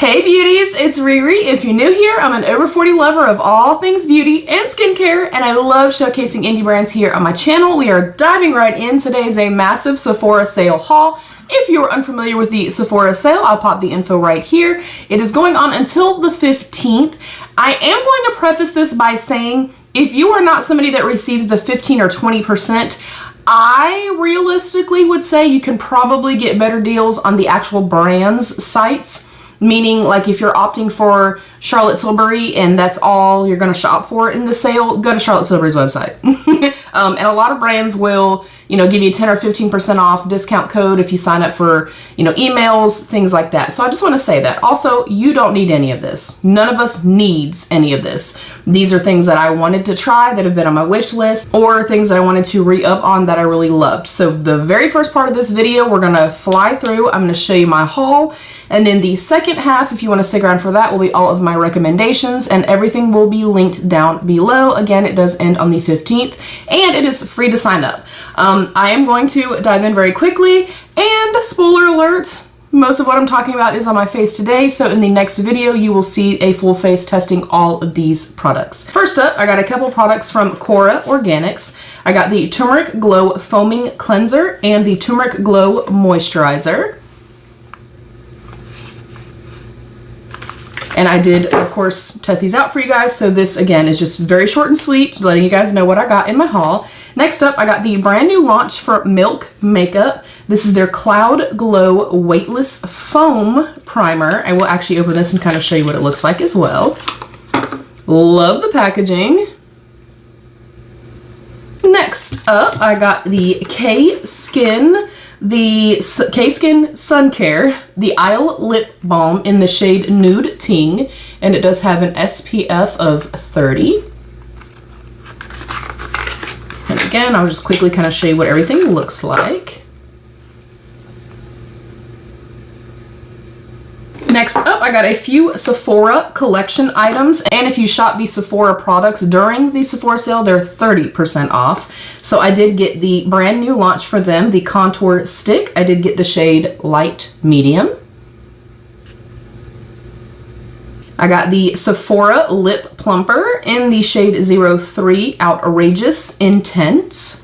Hey beauties, it's Riri. If you're new here, I'm an over 40 lover of all things beauty and skincare, and I love showcasing indie brands here on my channel. We are diving right in. Today is a massive Sephora sale haul. If you're unfamiliar with the Sephora sale, I'll pop the info right here. It is going on until the 15th. I am going to preface this by saying, if you are not somebody that receives the 15 or 20%, I realistically would say you can probably get better deals on the actual brands sites. Meaning, like, if you're opting for Charlotte Tilbury and that's all you're going to shop for in the sale, go to Charlotte Tilbury's website. And a lot of brands will, you know, give you 10 or 15% off discount code if you sign up for, you know, emails, things like that. So I just want to say that. Also, you don't need any of this. None of us needs any of this. These are things that I wanted to try that have been on my wish list, or things that I wanted to re-up on that I really loved. So the very first part of this video, we're going to fly through. I'm going to show you my haul. And then the second half, if you want to stick around for that, will be all of my recommendations, and everything will be linked down below. Again, it does end on the 15th, and it is free to sign up. I am going to dive in very quickly, and spoiler alert, most of what I'm talking about is on my face today, so in the next video, you will see a full face testing all of these products. First up, I got a couple products from Kora Organics. I got the Turmeric Glow Foaming Cleanser and the Turmeric Glow Moisturizer. And I did, of course, test these out for you guys. So this, again, is just very short and sweet, letting you guys know what I got in my haul. Next up, I got the brand new launch for Milk Makeup. This is their Cloud Glow Weightless Foam Primer. I will actually open this and kind of show you what it looks like as well. Love the packaging. Next up, I got the K-Skin Sun Care, the Isle Lip Balm in the shade Nude Ting, and it does have an SPF of 30. And again, I'll just quickly kind of show you what everything looks like. Next up, I got a few Sephora collection items, and if you shop the Sephora products during the Sephora sale, they're 30% off. So I did get the brand new launch for them, the Contour Stick. I did get the shade Light Medium. I got the Sephora Lip Plumper in the shade 03 Outrageous Intense.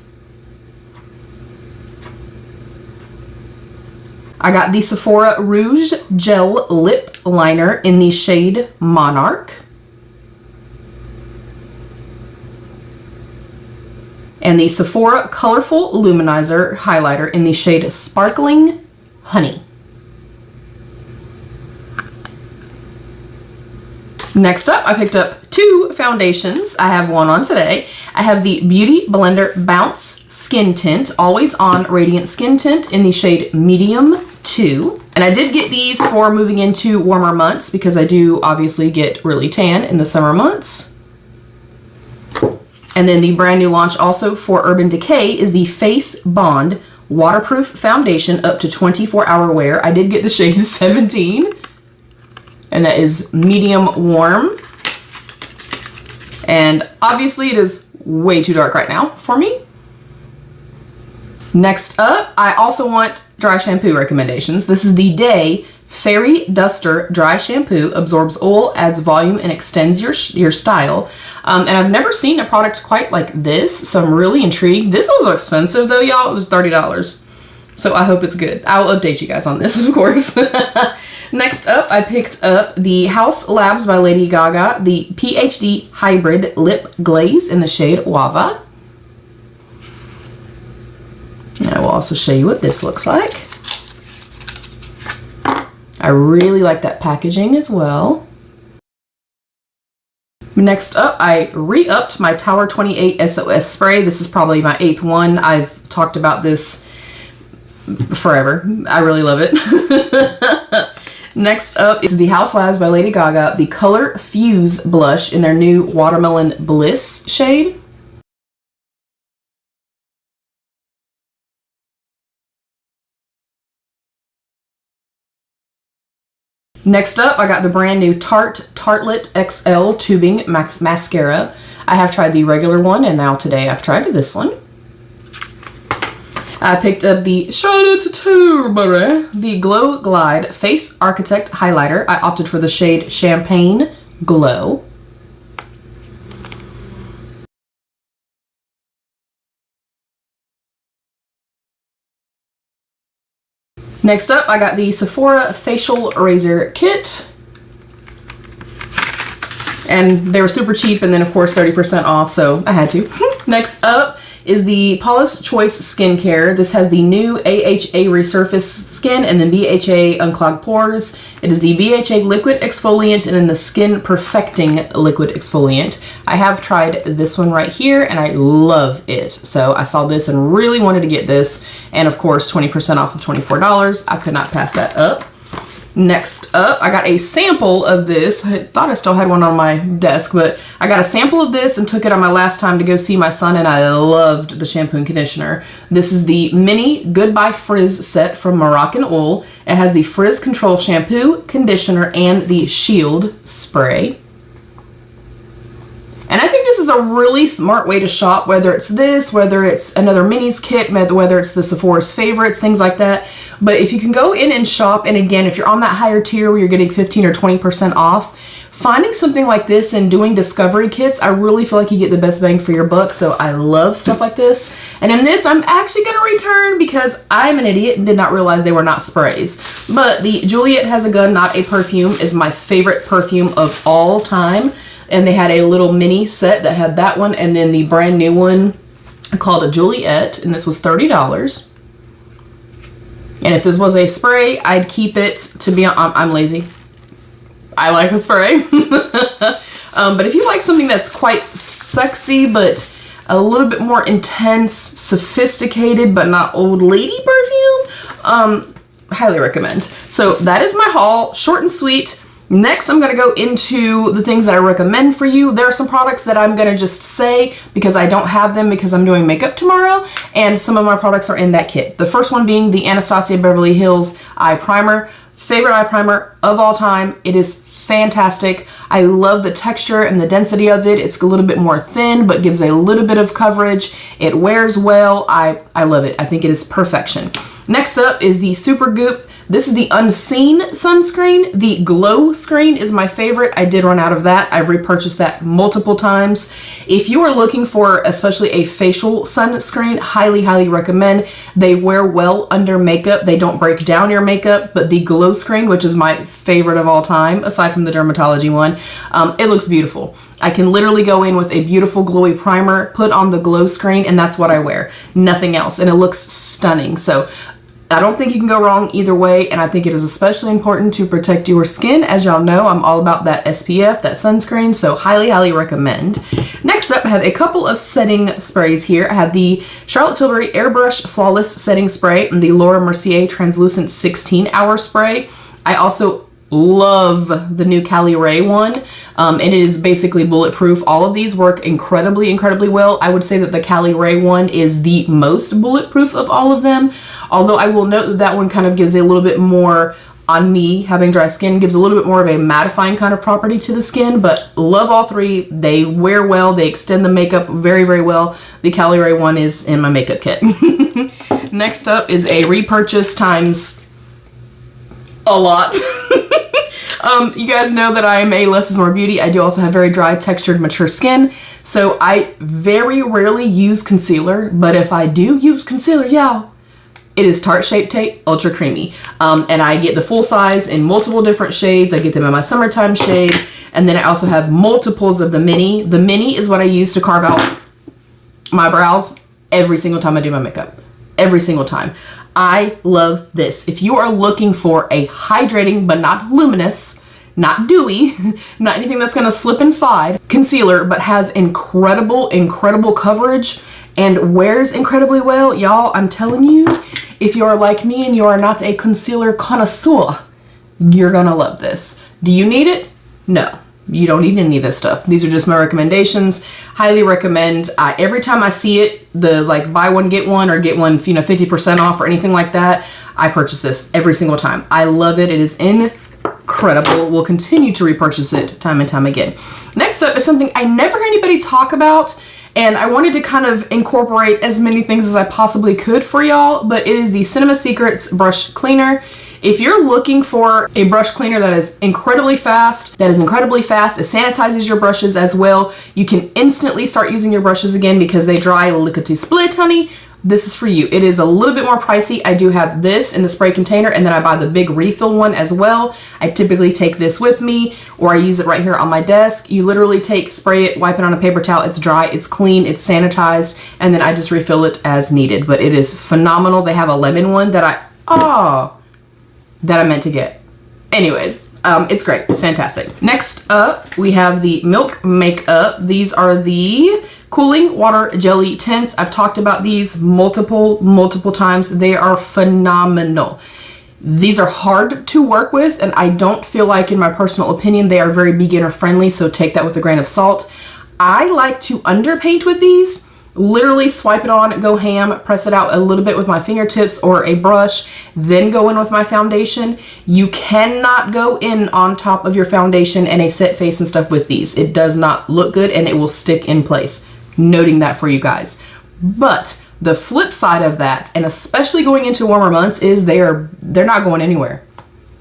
I got the Sephora Rouge Gel Lip Liner in the shade Monarch. And the Sephora Colorful Luminizer Highlighter in the shade Sparkling Honey. Next up, I picked up two foundations. I have one on today. I have the BeautyBlender Bounce Skin Tint, Always On Radiant Skin Tint in the shade Medium 2. And I did get these for moving into warmer months because I do obviously get really tan in the summer months. And then the brand new launch also for Urban Decay is the Face Bond Waterproof Foundation up to 24-hour wear. I did get the shade 17. And that is medium warm. And obviously it is way too dark right now for me. Next up, I also want dry shampoo recommendations. This is the Day Fairy Duster Dry Shampoo. Absorbs oil, adds volume, and extends your style. And I've never seen a product quite like this, so I'm really intrigued. This was expensive though, y'all. It was $30. So I hope it's good. I will update you guys on this, of course. Next up, I picked up the Haus Labs by Lady Gaga, the PhD Hybrid Lip Glaze in the shade Guava. And I will also show you what this looks like. I really like that packaging as well. Next up, I re-upped my Tower 28 SOS spray. This is probably my 8th one. I've talked about this forever. I really love it. Next up is the Haus Labs by Lady Gaga, the Color Fuse Blush in their new Watermelon Bliss shade. Next up, I got the brand new Tarte Tartelette XL Tubing Mascara. I have tried the regular one, and now today I've tried this one. I picked up the Turmeric, the Glow Glide Face Architect Highlighter. I opted for the shade Champagne Glow. Next up, I got the Sephora Facial Razor Kit. And they were super cheap, and then of course 30% off, so I had to. Next up is the Paula's Choice Skincare. This has the new AHA Resurface Skin and then BHA Unclogged Pores. It is the BHA Liquid Exfoliant and then the Skin Perfecting Liquid Exfoliant. I have tried this one right here and I love it. So I saw this and really wanted to get this. And of course, 20% off of $24. I could not pass that up. Next up, I got a sample of this. I thought I still had one on my desk, but I got a sample of this and took it on my last time to go see my son, and I loved the shampoo and conditioner. This is the Mini Goodbye Frizz set from Moroccan Oil. It has the Frizz Control Shampoo, Conditioner, and the Shield Spray. And I think this is a really smart way to shop, whether it's this, whether it's another minis kit, whether it's the Sephora's favorites, things like that. But if you can go in and shop, and again, if you're on that higher tier where you're getting 15 or 20% off, finding something like this and doing discovery kits, I really feel like you get the best bang for your buck. So I love stuff like this. And in this, I'm actually going to return because I'm an idiot and did not realize they were not sprays. But the Juliet Has a Gun, Not a Perfume is my favorite perfume of all time. And they had a little mini set that had that one, and then the brand new one called a Juliet, and this was $30. And if this was a spray, I'd keep it. To be honest, I'm lazy. I like a spray. But if you like something that's quite sexy, but a little bit more intense, sophisticated, but not old lady perfume, highly recommend. So that is my haul, short and sweet. Next, I'm going to go into the things that I recommend for you. There are some products that I'm going to just say because I don't have them because I'm doing makeup tomorrow, and some of my products are in that kit. The first one being the Anastasia Beverly Hills Eye Primer. Favorite eye primer of all time. It is fantastic. I love the texture and the density of it. It's a little bit more thin, but gives a little bit of coverage. It wears well. I love it. I think it is perfection. Next up is the Supergoop. This is the Unseen sunscreen. The Glow screen is my favorite. I did run out of that. I've repurchased that multiple times. If you are looking for especially a facial sunscreen, highly, highly recommend. They wear well under makeup. They don't break down your makeup, but the Glow screen, which is my favorite of all time, aside from the dermatology one, it looks beautiful. I can literally go in with a beautiful glowy primer, put on the Glow screen, and that's what I wear. Nothing else, and it looks stunning. So I don't think you can go wrong either way, and I think it is especially important to protect your skin. As y'all know, I'm all about that SPF, that sunscreen, so highly, highly recommend. Next up, I have a couple of setting sprays here. I have the Charlotte Tilbury Airbrush Flawless Setting Spray and the Laura Mercier Translucent 16-Hour Spray. I also love the new Cali Ray one, and it is basically bulletproof. All of these work incredibly, incredibly well. I would say that the Cali Ray one is the most bulletproof of all of them. Although I will note that that one kind of gives a little bit more, on me having dry skin, gives a little bit more of a mattifying kind of property to the skin, but love all three. They wear well, they extend the makeup very, very well. The Cali Ray one is in my makeup kit. Next up is a repurchase times a lot. You guys know that I am a less is more beauty. I do also have very dry, textured, mature skin. So I very rarely use concealer, but if I do use concealer, y'all, it is Tarte Shape Tape Ultra Creamy. And I get the full size in multiple different shades. I get them in my summertime shade. And then I also have multiples of the mini. The mini is what I use to carve out my brows every single time I do my makeup. Every single time. I love this. If you are looking for a hydrating but not luminous, not dewy, not anything that's going to slip inside concealer, but has incredible, incredible coverage and wears incredibly well, y'all, I'm telling you, if you are like me and you are not a concealer connoisseur, you're gonna love this. Do you need it? No, you don't need any of this stuff. These are just my recommendations. Highly recommend. Every time I see it, the like buy one get one or get one, 50% off or anything like that, I purchase this every single time. I love it. It is incredible. We'll continue to repurchase it time and time again. Next up is something I never hear anybody talk about, And I wanted to kind of incorporate as many things as I possibly could for y'all, but it is the Cinema Secrets brush cleaner. If you're looking for a brush cleaner that is incredibly fast, it sanitizes your brushes as well, you can instantly start using your brushes again because they dry lickety split, honey, this is for you. It is a little bit more pricey. I do have this in the spray container, and then I buy the big refill one as well. I typically take this with me, or I use it right here on my desk. You literally spray it, wipe it on a paper towel, it's dry, it's clean, it's sanitized, and then I just refill it as needed. But it is phenomenal. They have a lemon one that I meant to get. Anyways, it's great. It's fantastic. Next up, we have the Milk Makeup. These are the Cooling Water Jelly Tints. I've talked about these multiple times. They are phenomenal. These are hard to work with, and I don't feel like, in my personal opinion, they are very beginner friendly, so take that with a grain of salt. I like to underpaint with these. Literally swipe it on, go ham, press it out a little bit with my fingertips or a brush, then go in with my foundation. You cannot go in on top of your foundation and a set face and stuff with these. It does not look good and it will stick in place. Noting that for you guys. But the flip side of that, and especially going into warmer months, is they're not going anywhere.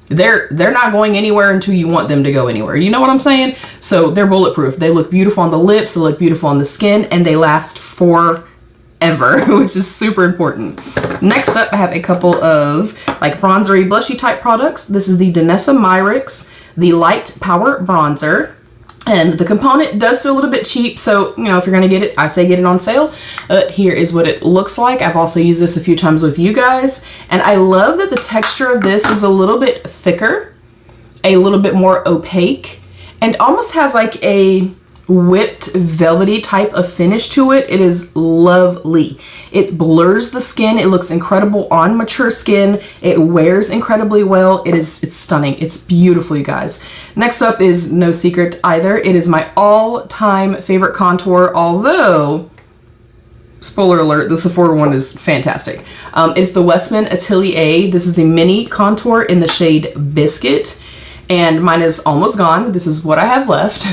They're not going anywhere until you want them to go anywhere. You know what I'm saying? So they're bulletproof. They look beautiful on the lips, they look beautiful on the skin, and they last forever, which is super important. Next up, I have a couple of like bronzery, blushy type products. This is the Danessa Myricks, the Light Power Bronzer. And the component does feel a little bit cheap, so, you know, if you're going to get it, I say get it on sale. Here is what it looks like. I've also used this a few times with you guys, and I love that the texture of this is a little bit thicker, a little bit more opaque, and almost has like a whipped velvety type of finish to it. It is lovely. It blurs the skin. It looks incredible on mature skin. It wears incredibly well. It's stunning. It's beautiful, you guys. Next up is no secret either. It is my all-time favorite contour, although, spoiler alert, the Sephora one is fantastic. It's the Westman Atelier. This is the mini contour in the shade Biscuit. And mine is almost gone. This is what I have left.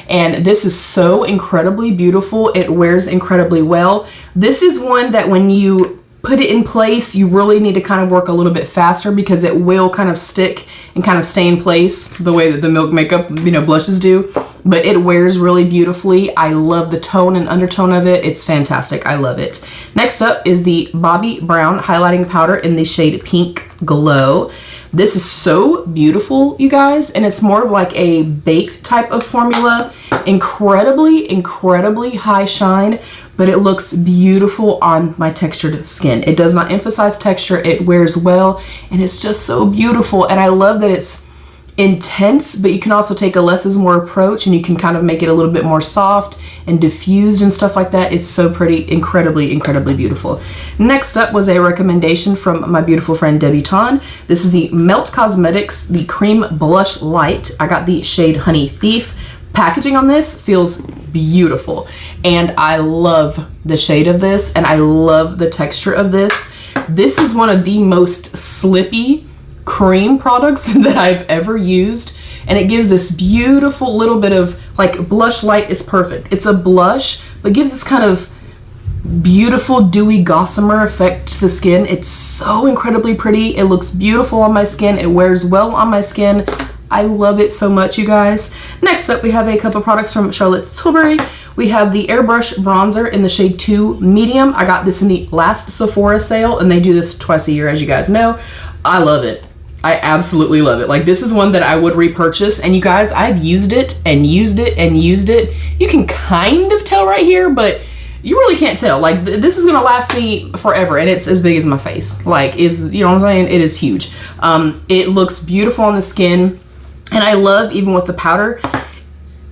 And this is so incredibly beautiful. It wears incredibly well. This is one that when you put it in place, you really need to kind of work a little bit faster because it will kind of stick and kind of stay in place the way that the Milk Makeup, you know, blushes do. But it wears really beautifully. I love the tone and undertone of it. It's fantastic. I love it. Next up is the Bobbi Brown Highlighting Powder in the shade Pink Glow. This is so beautiful, you guys, and it's more of like a baked type of formula. Incredibly high shine, but it looks beautiful on my textured skin. It does not emphasize texture. It wears well, and it's just so beautiful. And I love that it's intense, but you can also take a less is more approach, and you can kind of make it a little bit more soft and diffused and stuff like that. It's so pretty, incredibly beautiful. Next up was a recommendation from my beautiful friend Debbie Ton. This is the Melt Cosmetics, the Cream Blush Light. I got the shade Honey Thief. Packaging on this feels beautiful, and I love the shade of this, and I love the texture of this. This is one of the most slippy cream products that I've ever used, and it gives this beautiful little bit of, like, blush light is perfect. It's a blush, but gives this kind of beautiful dewy gossamer effect to the skin. It's so incredibly pretty. It looks beautiful on my skin. It wears well on my skin. I love it so much, you guys. Next up, we have a couple products from Charlotte's Tilbury. We have the Airbrush Bronzer in the shade 2 Medium. I got this in the last Sephora sale, and they do this twice a year, as you guys know. I love it. I absolutely love it. Like, this is one that I would repurchase, and you guys, I've used it and used it and used it. You can kind of tell right here, but you really can't tell. Like, this is gonna last me forever, and it's as big as my face. Like, you know what I'm saying? It is huge. It looks beautiful on the skin, and I love, even with the powder,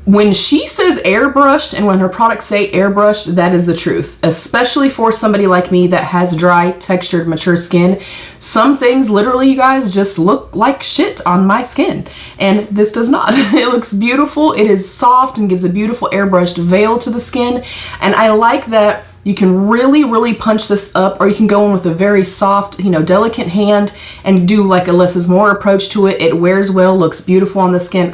when she says airbrushed and when her products say airbrushed, that is the truth. Especially for somebody like me that has dry, textured, mature skin. Some things, literally, you guys, just look like shit on my skin. And this does not. It looks beautiful. It is soft and gives a beautiful airbrushed veil to the skin. And I like that you can really punch this up, or you can go in with a very soft, you know, delicate hand and do like a less is more approach to it. It wears well, looks beautiful on the skin.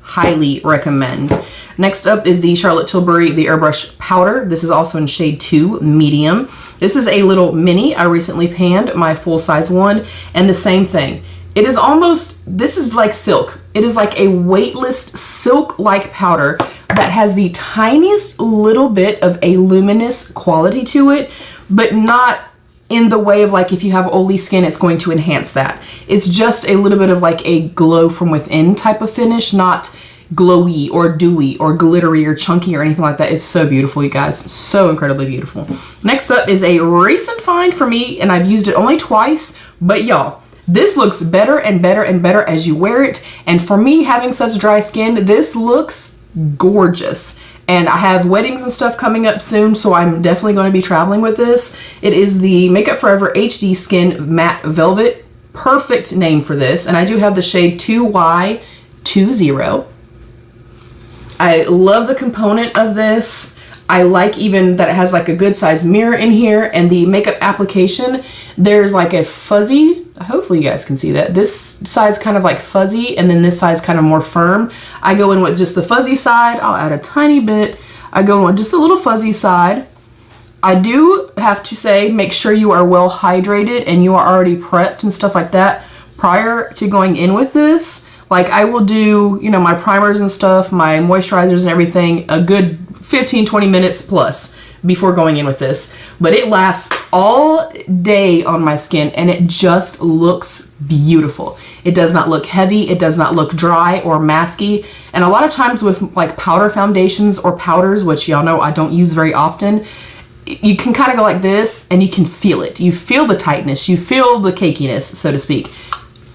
highly recommend. Next up is the Charlotte Tilbury, the Airbrush Powder. This is also in shade 2, medium. This is a little mini. I recently panned my full-size one, and the same thing. It is almost, this is like silk. It is like a weightless silk-like powder that has the tiniest little bit of a luminous quality to it, but not in the way of like if you have oily skin, it's going to enhance that. It's just a little bit of like a glow from within type of finish, not glowy or dewy or glittery or chunky or anything like that. It's so beautiful, you guys. So incredibly beautiful. Next up is a recent find for me, and I've used it only twice, but y'all, this looks better and better and better as you wear it. And for me, having such dry skin, this looks gorgeous. And I have weddings and stuff coming up soon, so I'm definitely going to be traveling with this. It is the Makeup Forever HD Skin Matte Velvet. Perfect name for this. And I do have the shade 2Y20. I love the component of this. I like even that it has like a good size mirror in here, and the makeup application, there's like a fuzzy, hopefully you guys can see that. This side's kind of like fuzzy, and then this side's kind of more firm. I go in with just the fuzzy side. I'll add a tiny bit. I go in with just a little fuzzy side. I do have to say, make sure you are well hydrated and you are already prepped and stuff like that prior to going in with this. Like I will do, you know, my primers and stuff, my moisturizers and everything, a good 15-20 minutes plus before going in with this. But it lasts all day on my skin, and it just looks beautiful. It does not look heavy. It does not look dry or masky. And a lot of times with like powder foundations or powders, which y'all know I don't use very often, you can kind of go like this and you can feel it. You feel the tightness. You feel the cakiness, so to speak.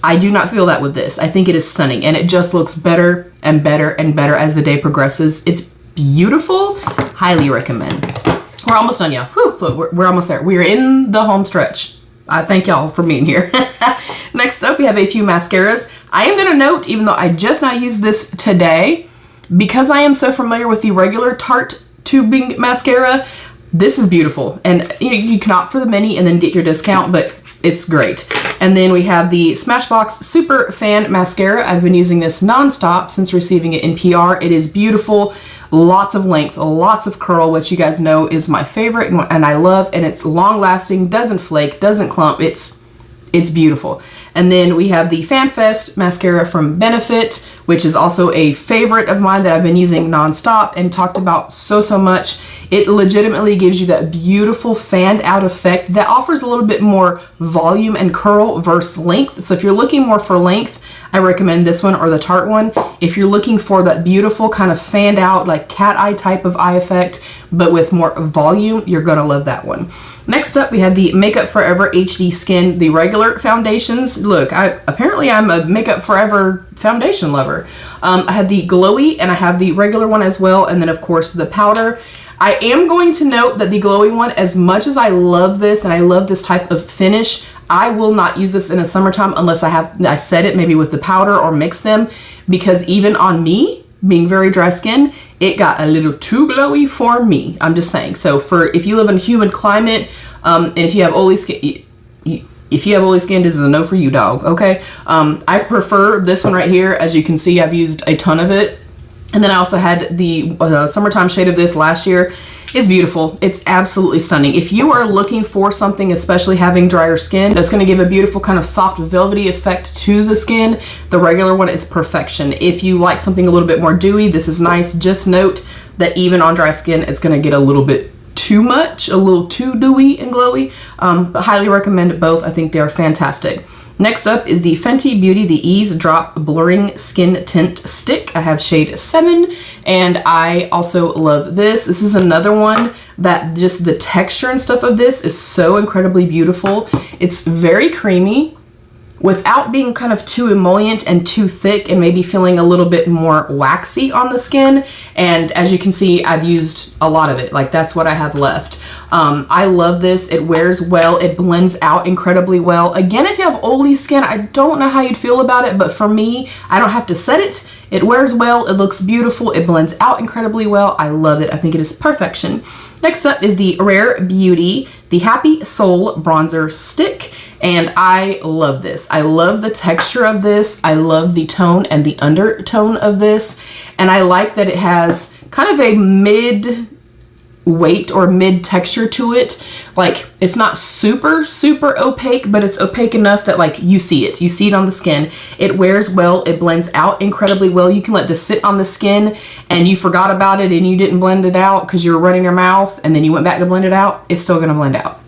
I do not feel that with this. I think it is stunning, and it just looks better and better and better as the day progresses. It's beautiful. Highly recommend. We're almost done, y'all. Look, we're almost there. We're in the home stretch. I thank y'all for being here. Next up, we have a few mascaras. I am going to note, even though I just not used this today, because I am so familiar with the regular Tarte tubing mascara, this is beautiful. And you can opt for the mini and then get your discount, but it's great. And then we have the Smashbox Super Fan Mascara. I've been using this nonstop since receiving it in PR. It is beautiful. Lots of length, lots of curl, which you guys know is my favorite and I love. And it's long lasting, doesn't flake, doesn't clump. It's beautiful. And then we have the FanFest mascara from Benefit, which is also a favorite of mine that I've been using nonstop and talked about so much. It legitimately gives you that beautiful fanned out effect that offers a little bit more volume and curl versus length. So if you're looking more for length, I recommend this one or the Tarte one. If you're looking for that beautiful kind of fanned out like cat eye type of eye effect, but with more volume, you're gonna love that one. Next up, we have the Makeup Forever HD Skin, the regular foundations. Look, apparently I'm a Makeup Forever foundation lover. I have the glowy and I have the regular one as well, and then of course the powder. I am going to note that the glowy one, as much as I love this and I love this type of finish, I will not use this in the summertime unless I set it maybe with the powder or mix them, because even on me, being very dry skin, it got a little too glowy for me. I'm just saying. So if you live in a humid climate, and if you have oily skin, this is a no for you, dog. Okay. I prefer this one right here. As you can see, I've used a ton of it. And then I also had the summertime shade of this last year. It's beautiful. It's absolutely stunning. If you are looking for something, especially having drier skin, that's going to give a beautiful kind of soft velvety effect to the skin, the regular one is perfection. If you like something a little bit more dewy, this is nice. Just note that even on dry skin, it's going to get a little bit too much, a little too dewy and glowy, but highly recommend both. I think they are fantastic. Next up is the Fenty Beauty, the Ease Drop Blurring Skin Tint Stick. I have shade 7, and I also love this. This is another one that just the texture and stuff of this is so incredibly beautiful. It's very creamy without being kind of too emollient and too thick and maybe feeling a little bit more waxy on the skin. And as you can see, I've used a lot of it. Like, that's what I have left. I love this. It wears well. It blends out incredibly well. Again, if you have oily skin, I don't know how you'd feel about it, but for me, I don't have to set it. It wears well. It looks beautiful. It blends out incredibly well. I love it. I think it is perfection. Next up is the Rare Beauty, the Happy Soul Bronzer Stick. And I love this. I love the texture of this. I love the tone and the undertone of this. And I like that it has kind of a mid weight or mid texture to it. Like, it's not super opaque, but it's opaque enough that like you see it on the skin. It wears well. It blends out incredibly well. You can let this sit on the skin and you forgot about it and you didn't blend it out because you were running your mouth and then you went back to blend it out. It's still gonna blend out.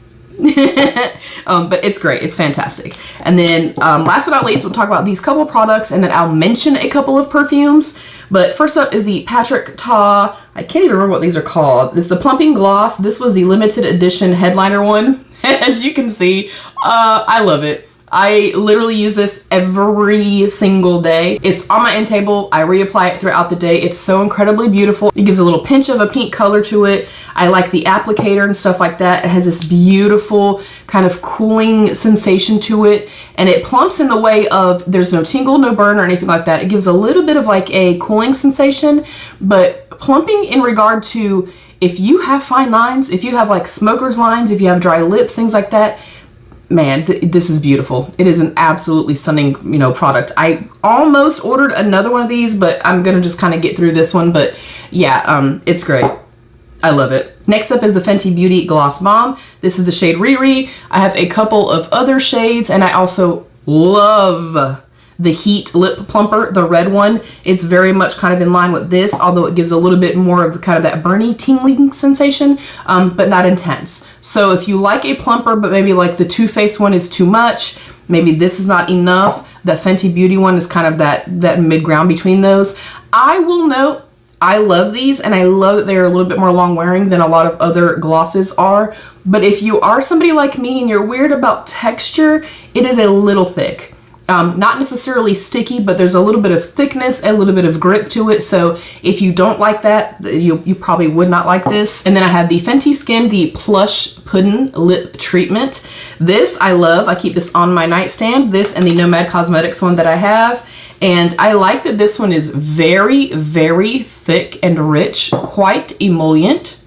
But it's great. It's fantastic. And then last but not least, we'll talk about these couple products and then I'll mention a couple of perfumes. But first up is the Patrick Ta, I can't even remember what these are called. It's the Plumping Gloss. This was the limited edition headliner one. As you can see, I love it. I literally use this every single day. It's on my end table. I reapply it throughout the day. It's so incredibly beautiful. It gives a little pinch of a pink color to it. I like the applicator and stuff like that. It has this beautiful kind of cooling sensation to it. And it plumps in the way of, there's no tingle, no burn or anything like that. It gives a little bit of like a cooling sensation, but plumping in regard to if you have fine lines, if you have like smoker's lines, if you have dry lips, things like that, man, this is beautiful. It is an absolutely stunning, product. I almost ordered another one of these, but I'm gonna just kind of get through this one. But yeah, it's great. I love it. Next up is the Fenty Beauty Gloss Balm. This is the shade Riri. I have a couple of other shades, and I also love the Heat Lip Plumper, the red one. It's very much kind of in line with this, although it gives a little bit more of kind of that burny tingling sensation, but not intense. So if you like a plumper, but maybe like the Too Faced one is too much, maybe this is not enough, the Fenty Beauty one is kind of that mid-ground between those. I will note, I love these, and I love that they're a little bit more long wearing than a lot of other glosses are. But if you are somebody like me and you're weird about texture, it is a little thick. Not necessarily sticky, but there's a little bit of thickness, a little bit of grip to it. So if you don't like that, you probably would not like this. And then I have the Fenty Skin, the Plush Puddin' Lip Treatment. This I love. I keep this on my nightstand. This and the Nomad Cosmetics one that I have. And I like that this one is very, very thick and rich, quite emollient,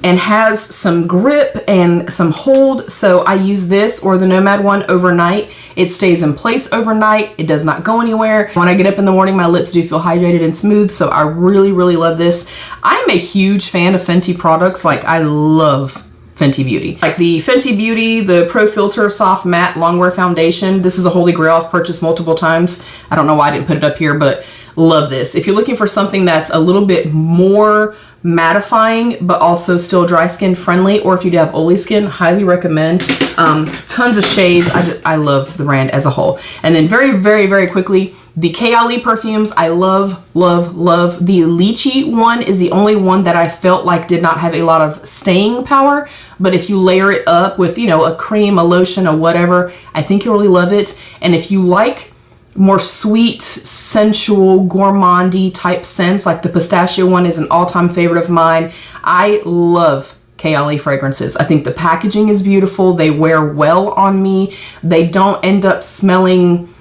and has some grip and some hold. So I use this or the Nomad one overnight. It stays in place overnight. It does not go anywhere. When I get up in the morning, my lips do feel hydrated and smooth. So I really, really love this. I'm a huge fan of Fenty products. Like, I love Fenty Beauty. Like the Fenty Beauty, the Pro Filter Soft Matte Longwear Foundation. This is a holy grail I've purchased multiple times. I don't know why I didn't put it up here, but love this. If you're looking for something that's a little bit more mattifying, but also still dry skin friendly, or if you do have oily skin, highly recommend. Tons of shades. I love the brand as a whole. And then very, very, very quickly, the Kayali perfumes. I love, love, love. The Lychee one is the only one that I felt like did not have a lot of staying power. But if you layer it up with, a cream, a lotion, or whatever, I think you'll really love it. And if you like more sweet, sensual, gourmandy type scents, like the pistachio one is an all-time favorite of mine. I love Kayali fragrances. I think the packaging is beautiful. They wear well on me. They don't end up smelling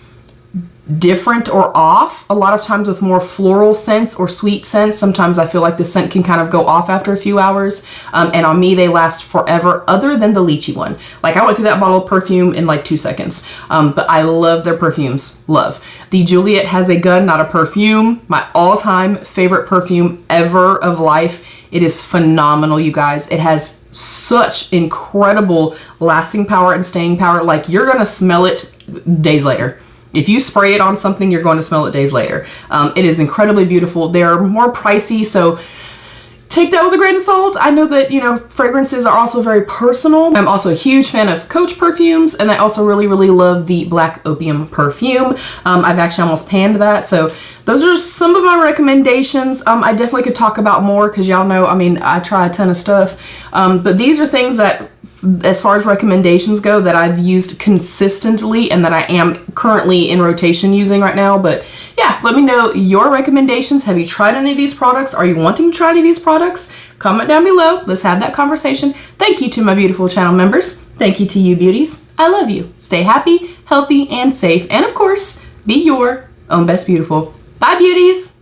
different or off. A lot of times with more floral scents or sweet scents, sometimes I feel like the scent can kind of go off after a few hours. And on me, they last forever, other than the Lychee one. Like, I went through that bottle of perfume in like 2 seconds. But I love their perfumes. Love. The Juliet Has a Gun, Not a Perfume. My all-time favorite perfume ever of life. It is phenomenal, you guys. It has such incredible lasting power and staying power. Like, you're gonna smell it days later. If you spray it on something, you're going to smell it days later. It is incredibly beautiful. They're more pricey, so take that with a grain of salt. I know that, fragrances are also very personal. I'm also a huge fan of Coach perfumes, and I also really, really love the Black Opium perfume. I've actually almost panned that, so those are some of my recommendations. I definitely could talk about more because y'all know, I try a ton of stuff. But these are things that, as far as recommendations go, that I've used consistently and that I am currently in rotation using right now. But yeah, let me know your recommendations. Have you tried any of these products? Are you wanting to try any of these products? Comment down below. Let's have that conversation. Thank you to my beautiful channel members. Thank you to you beauties. I love you. Stay happy, healthy, and safe. And of course, be your own best beautiful. Bye, beauties.